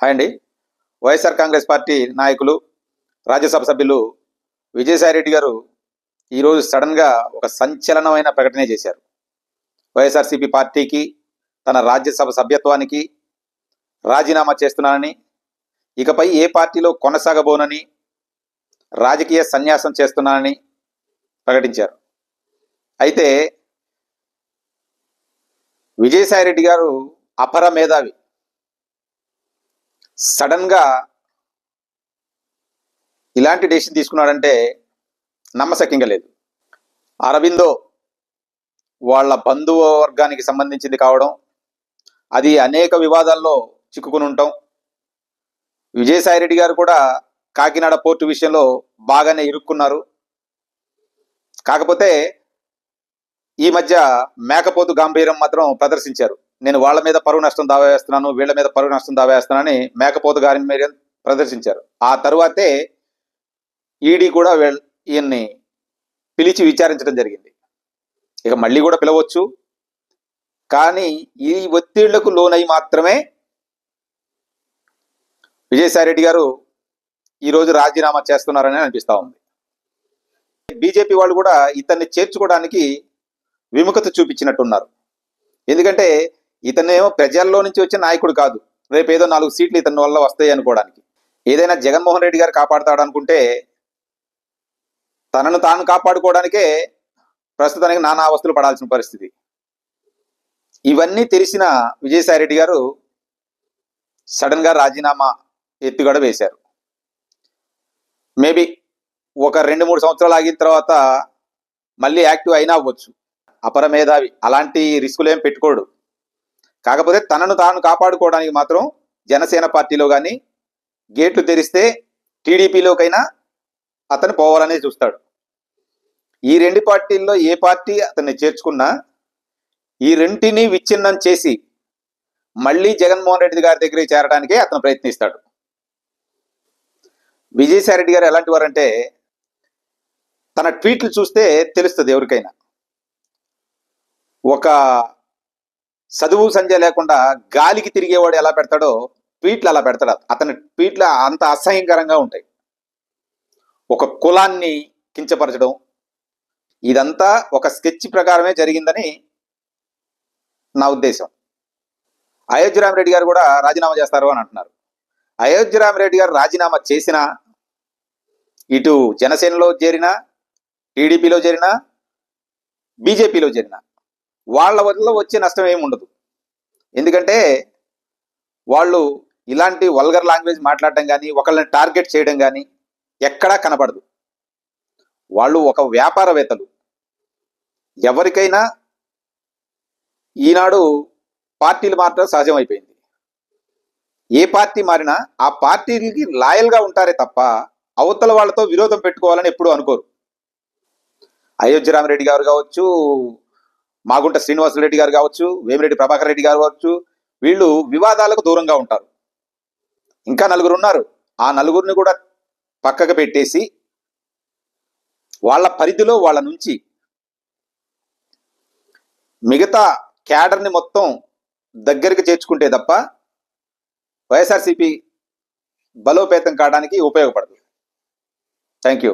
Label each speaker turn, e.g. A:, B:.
A: Hi అండి. YSR Congress party నాయకులు, రాజ్యసభ సభ్యులు విజయసాయిరెడ్డి గారు ఈరోజు సడన్గా ఒక సంచలనమైన ప్రకటన చేశారు. వైఎస్ఆర్సీపీ పార్టీకి, తన రాజ్యసభ సభ్యత్వానికి రాజీనామా చేస్తున్నానని, ఇకపై ఏ పార్టీలో కొనసాగబోనని, రాజకీయ సన్యాసం చేస్తున్నానని ప్రకటించారు. అయితే విజయసాయిరెడ్డి గారు అపర మేధావి. సడన్గా ఇలాంటి డెసిషన్ తీసుకున్నాడంటే నమ్మశక్యంగా లేదు. అరబిందో వాళ్ళ బంధువర్గానికి సంబంధించింది కావడం, అది అనేక వివాదాల్లో చిక్కుకుని ఉంటాం. విజయసాయిరెడ్డి గారు కూడా కాకినాడ పోర్టు విషయంలో బాగానే ఇరుక్కున్నారు. కాకపోతే ఈ మధ్య మేకపోతు గాంభీర్యం మాత్రం ప్రదర్శించారు. నేను వాళ్ళ మీద పరువు నష్టం దావా వేస్తున్నాను, వీళ్ళ మీద పరువు నష్టం దావా వేస్తున్నానని మేకపోతు గాంభీర్యం ప్రదర్శించారు. ఆ తరువాతే ఈడీ కూడా ఈయన్ని పిలిచి విచారించడం జరిగింది. ఇక మళ్ళీ కూడా పిలవచ్చు, కానీ ఈ ఒత్తిళ్లకు లోనై మాత్రమే విజయసాయిరెడ్డి గారు ఈరోజు రాజీనామా చేస్తున్నారని అనిపిస్తా ఉంది. బీజేపీ వాళ్ళు కూడా ఇతన్ని చేర్చుకోవడానికి విముఖత చూపించినట్టున్నారు. ఎందుకంటే ఇతనేమో ప్రజల్లో నుంచి వచ్చే నాయకుడు కాదు, రేపేదో 4 సీట్లు ఇతని వల్ల వస్తాయి అనుకోవడానికి. ఏదైనా జగన్మోహన్ రెడ్డి గారు కాపాడుతాడు అనుకుంటే తనను తాను కాపాడుకోవడానికే ప్రస్తుతానికి నానా అవస్థలు పడాల్సిన పరిస్థితి. ఇవన్నీ తెలిసిన విజయసాయిరెడ్డి గారు సడన్ గా రాజీనామా ఎత్తుగడ వేశారు. మేబీ ఒక 2-3 సంవత్సరాలు ఆగిన తర్వాత మళ్ళీ యాక్టివ్ అయినా అవ్వచ్చు. అపర మేధావి, అలాంటి రిస్కులు ఏం పెట్టుకోడు. కాకపోతే తనను తాను కాపాడుకోవడానికి మాత్రం జనసేన పార్టీలో కానీ, గేట్లు తెరిస్తే టీడీపీలోకైనా అతను పోవాలనే చూస్తాడు. ఈ 2 పార్టీల్లో ఏ పార్టీ అతన్ని చేర్చుకున్నా ఈ రెంటిని విచ్ఛిన్నం చేసి మళ్ళీ జగన్మోహన్ రెడ్డి గారి దగ్గరికి చేరడానికే అతను ప్రయత్నిస్తాడు. విజయసాయిరెడ్డి గారు ఎలాంటి వారంటే, తన ట్వీట్లు చూస్తే తెలుస్తుంది ఎవరికైనా. ఒక చదువు సంజ లేకుండా గాలికి తిరిగేవాడు ఎలా పెడతాడో ట్వీట్లు అలా పెడతాడు. అతని ట్వీట్లు అంత అసహ్యకరంగా ఉంటాయి. ఒక కులాన్ని కించపరచడం, ఇదంతా ఒక స్కెచ్ ప్రకారమే జరిగిందని నా ఉద్దేశం. అయోధ్య రామిరెడ్డి గారు కూడా రాజీనామా చేస్తారు అని అంటున్నారు. అయోధ్య రామిరెడ్డి గారు రాజీనామా చేసినా, ఇటు జనసేనలో చేరినా, టీడీపీలో చేరినా, బీజేపీలో చేరినా వాళ్ళ వల్ల వచ్చే నష్టం ఏమి ఉండదు. ఎందుకంటే వాళ్ళు ఇలాంటి వల్గర్ లాంగ్వేజ్ మాట్లాడడం కానీ, ఒకళ్ళని టార్గెట్ చేయడం కానీ ఎక్కడా కనపడదు. వాళ్ళు ఒక వ్యాపారవేత్తలు. ఎవరికైనా ఈనాడు పార్టీలు మాత్రం సహజం అయిపోయింది. ఏ పార్టీ మారినా ఆ పార్టీకి లాయల్గా ఉంటారే తప్ప అవతల వాళ్ళతో విరోధం పెట్టుకోవాలని ఎప్పుడూ అనుకోరు. అయోధ్య రామిరెడ్డి గారు కావచ్చు, మాగుంట శ్రీనివాసరెడ్డి గారు కావచ్చు, వేమిరెడ్డి ప్రభాకర్ రెడ్డి గారు కావచ్చు, వీళ్ళు వివాదాలకు దూరంగా ఉంటారు. ఇంకా 4 ఉన్నారు. ఆ 4 కూడా పక్కకు పెట్టేసి వాళ్ళ పరిధిలో వాళ్ళ నుంచి మిగతా క్యాడర్ని మొత్తం దగ్గరికి చేర్చుకుంటే తప్ప వైఎస్ఆర్సీపీ బలోపేతం కావడానికి ఉపయోగపడదు. Thank you.